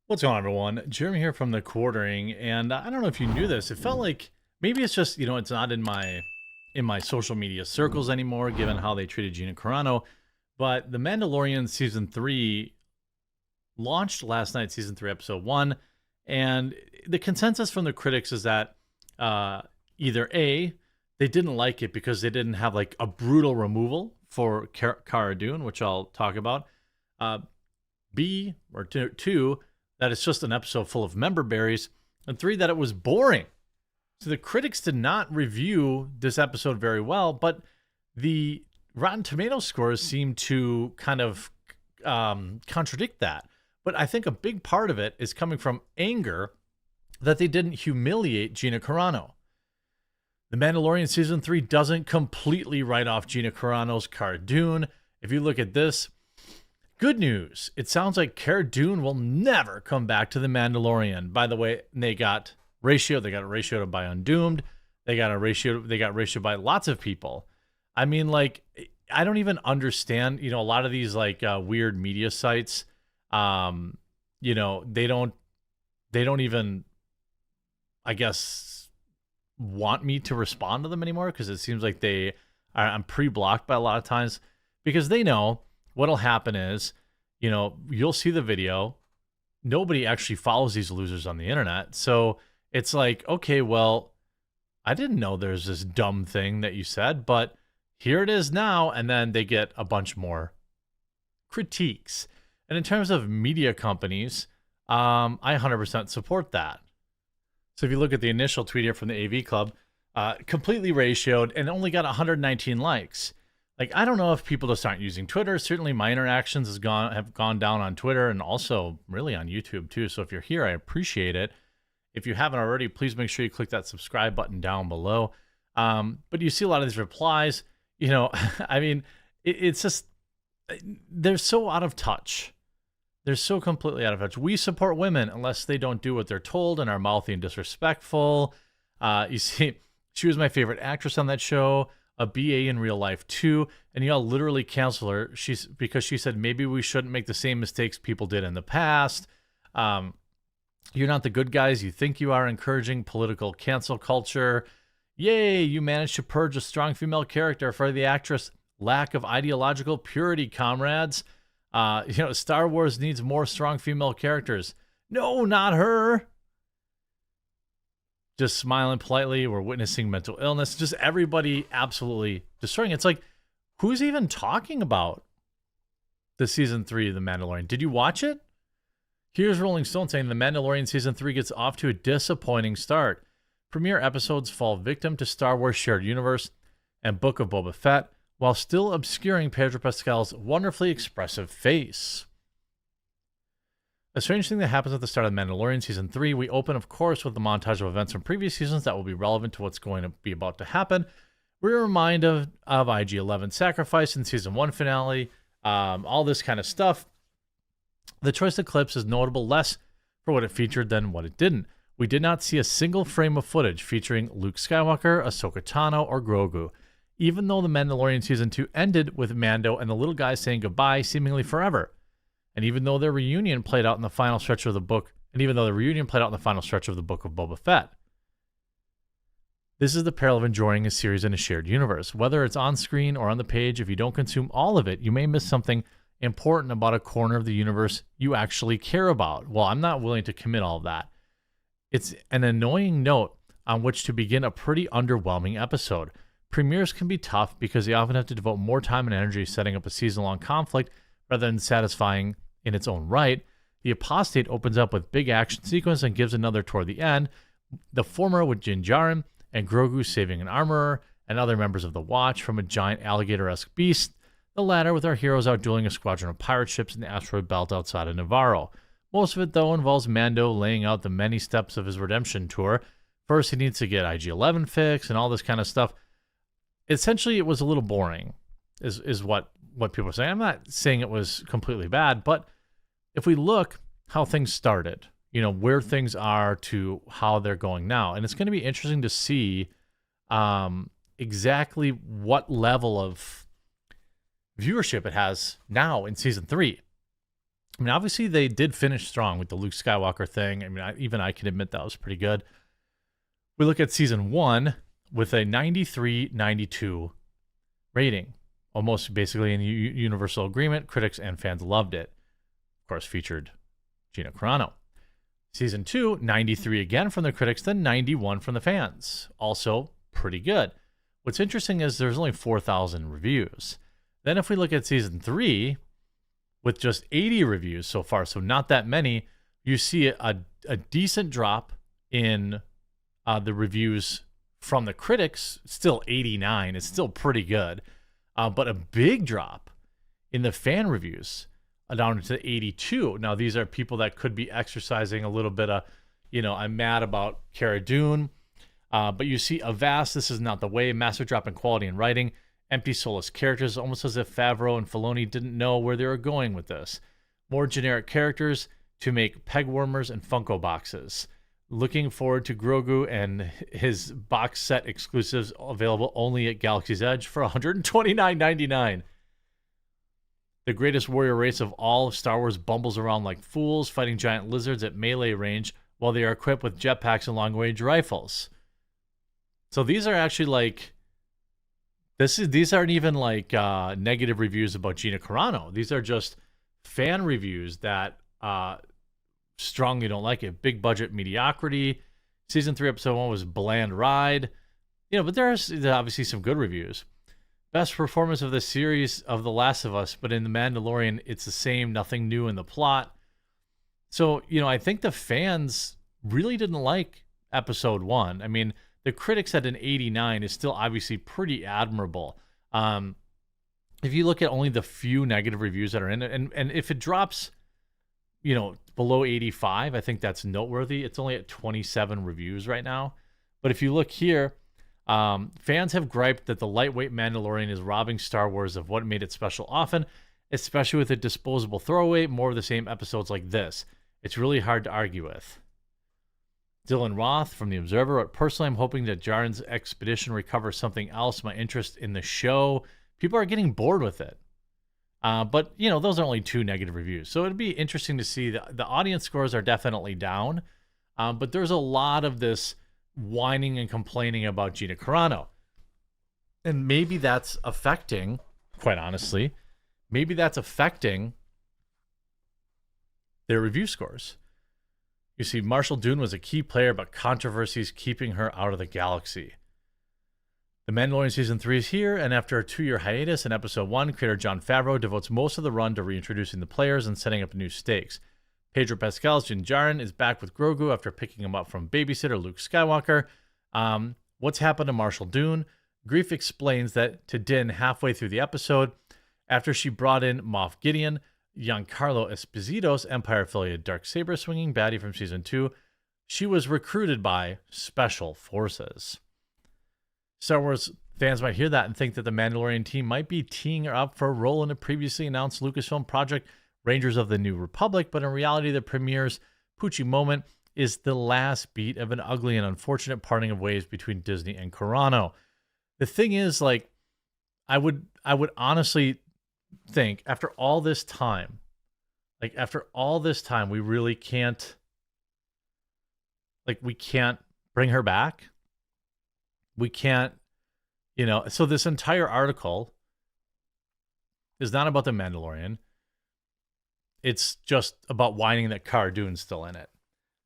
What's going on, everyone? Jeremy here from the Quartering, and I don't know if you knew this. It felt like maybe it's just it's not in my social media circles anymore, given how they treated Gina Carano. But the Mandalorian season 3 launched last night, season 3, episode 1, and the consensus from the critics is that either A, they didn't like it because they didn't have like a brutal removal for Cara Dune, which I'll talk about. Uh, B or two, that it's just an episode full of member berries, and 3, that it was boring. So the critics did not review this episode very well, but the Rotten Tomato scores seem to kind of contradict that. But I think a big part of it is coming from anger that they didn't humiliate Gina Carano. The Mandalorian season 3 doesn't completely write off Gina Carano's Cara Dune. If you look at this, good news. It sounds like Cara Dune will never come back to the Mandalorian. By the way, they got ratio. They got a ratio by Undoomed. They got ratio by lots of people. I mean, like, I don't even understand. A lot of these like weird media sites. They don't even, I guess, want me to respond to them anymore because it seems like I'm pre-blocked by a lot of times because they know what'll happen is, you'll see the video. Nobody actually follows these losers on the internet. So it's like, okay, well, I didn't know there's this dumb thing that you said, but here it is now. And then they get a bunch more critiques. And in terms of media companies, I 100% support that. So if you look at the initial tweet here from the AV Club, completely ratioed and only got 119 likes. Like, I don't know if people just aren't using Twitter. Certainly my interactions have gone down on Twitter and also really on YouTube too. So if you're here, I appreciate it. If you haven't already, please make sure you click that subscribe button down below. But you see a lot of these replies, I mean, it's just, they're so out of touch. They're so completely out of touch. We support women unless they don't do what they're told and are mouthy and disrespectful. You see, she was my favorite actress on that show, a BA in real life too, and y'all literally cancel her because she said maybe we shouldn't make the same mistakes people did in the past. You're not the good guys you think you are, encouraging political cancel culture. Yay, you managed to purge a strong female character for the actress' lack of ideological purity, comrades. Star Wars needs more strong female characters. No, not her. Just smiling politely. We're witnessing mental illness. Just everybody absolutely destroying. It's like, who's even talking about the season 3 of The Mandalorian? Did you watch it? Here's Rolling Stone saying The Mandalorian season 3 gets off to a disappointing start. Premiere episodes fall victim to Star Wars Shared Universe and Book of Boba Fett, while still obscuring Pedro Pascal's wonderfully expressive face. A strange thing that happens at the start of The Mandalorian Season 3, we open, of course, with the montage of events from previous seasons that will be relevant to what's going to be about to happen. We're reminded of IG-11 sacrifice in Season 1 finale, all this kind of stuff. The choice of clips is notable less for what it featured than what it didn't. We did not see a single frame of footage featuring Luke Skywalker, Ahsoka Tano, or Grogu, even though The Mandalorian Season 2 ended with Mando and the little guy saying goodbye seemingly forever. And even though their reunion played out in the final stretch of the book, of Boba Fett. This is the peril of enjoying a series in a shared universe. Whether it's on screen or on the page, if you don't consume all of it, you may miss something important about a corner of the universe you actually care about. Well, I'm not willing to commit all of that. It's an annoying note on which to begin a pretty underwhelming episode. Premieres can be tough because they often have to devote more time and energy setting up a season-long conflict rather than satisfying in its own right. The Apostate opens up with big action sequence and gives another toward the end. The former with Din Djarin and Grogu saving an armorer and other members of the Watch from a giant alligator-esque beast. The latter with our heroes out dueling a squadron of pirate ships in the asteroid belt outside of Navarro. Most of it, though, involves Mando laying out the many steps of his redemption tour. First, he needs to get IG-11 fixed and all this kind of stuff. Essentially, it was a little boring, is what people are saying. I'm not saying it was completely bad, but if we look how things started, where things are to how they're going now, and it's going to be interesting to see exactly what level of viewership it has now in season 3. I mean, obviously they did finish strong with the Luke Skywalker thing. I mean, even I can admit that was pretty good. We look at season 1 with a 93-92 rating, almost basically in universal agreement. Critics and fans loved it. Of course, featured Gina Carano. Season 2, 93 again from the critics, then 91 from the fans. Also pretty good. What's interesting is there's only 4,000 reviews. Then if we look at season 3, with just 80 reviews so far, so not that many, you see a decent drop in the reviews from the critics. Still 89. It's still pretty good. But a big drop in the fan reviews, down to 82. Now, these are people that could be exercising a little bit of, I'm mad about Cara Dune. But you see this is not the way, massive drop in quality and writing, empty, soulless characters, almost as if Favreau and Filoni didn't know where they were going with this. More generic characters to make peg warmers and Funko boxes. Looking forward to Grogu and his box set exclusives available only at Galaxy's Edge for $129.99. The greatest warrior race of all, Star Wars bumbles around like fools, fighting giant lizards at melee range while they are equipped with jetpacks and long-range rifles. So these are actually like, these aren't even like negative reviews about Gina Carano. These are just fan reviews that strongly don't like it. Big budget mediocrity. Season 3, episode 1 was bland ride. But there's obviously some good reviews. Best performance of the series of The Last of Us, but in The Mandalorian, it's the same, nothing new in the plot. So, I think the fans really didn't like episode 1. I mean, the critics at an 89 is still obviously pretty admirable. If you look at only the few negative reviews that are in it, and if it drops, below 85, I think that's noteworthy. It's only at 27 reviews right now. But if you look here, fans have griped that the lightweight Mandalorian is robbing Star Wars of what made it special often, especially with a disposable throwaway, more of the same episodes like this. It's really hard to argue with. Dylan Roth from The Observer wrote, personally, I'm hoping that Djarin's expedition recovers something else, my interest in the show. People are getting bored with it. But, those are only 2 negative reviews. So it'd be interesting to see. The audience scores are definitely down. But there's a lot of this whining and complaining about Gina Carano. And maybe that's affecting, quite honestly, their review scores. You see, Marshall Dune was a key player, but controversies keeping her out of the galaxy. The Mandalorian Season 3 is here, and after a 2-year hiatus in Episode 1, creator Jon Favreau devotes most of the run to reintroducing the players and setting up new stakes. Pedro Pascal's Din Djarin is back with Grogu after picking him up from babysitter Luke Skywalker. What's happened to Marshall Dune? Grief explains that to Din halfway through the episode, after she brought in Moff Gideon, Giancarlo Esposito's Empire-affiliated darksaber swinging baddie from Season 2, she was recruited by Special Forces. Star Wars fans might hear that and think that the Mandalorian team might be teeing her up for a role in a previously announced Lucasfilm project, Rangers of the New Republic, but in reality, the premiere's Poochie moment is the last beat of an ugly and unfortunate parting of ways between Disney and Carano. The thing is, like, I would honestly think after all this time, we really can't, we can't bring her back. We can't, so this entire article is not about the Mandalorian. It's just about whining that Cara Dune's still in it.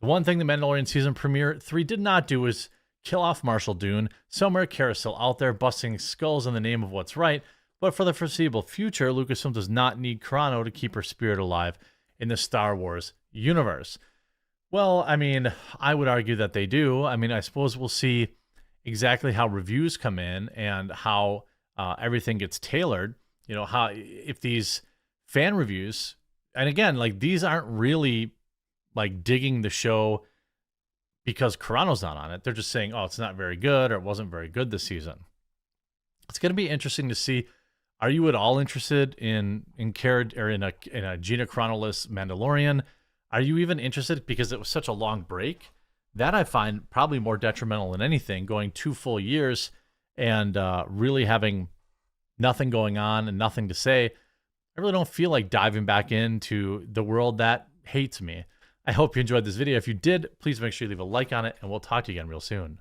The one thing the Mandalorian season premiere 3 did not do was kill off Marshall Dune. Somewhere, Cara's still out there busting skulls in the name of what's right. But for the foreseeable future, Lucasfilm does not need Carano to keep her spirit alive in the Star Wars universe. Well, I mean, I would argue that they do. I mean, I suppose we'll see exactly how reviews come in and how everything gets tailored. How if these fan reviews, and again, these aren't really digging the show because Carano's not on it. They're just saying, oh, it's not very good, or it wasn't very good this season. It's going to be interesting to see. Are you at all interested in Cara, or in a Gina Carano-less Mandalorian? Are you even interested because it was such a long break? That I find probably more detrimental than anything, going 2 full years and really having nothing going on and nothing to say. I really don't feel like diving back into the world that hates me. I hope you enjoyed this video. If you did, please make sure you leave a like on it, and we'll talk to you again real soon.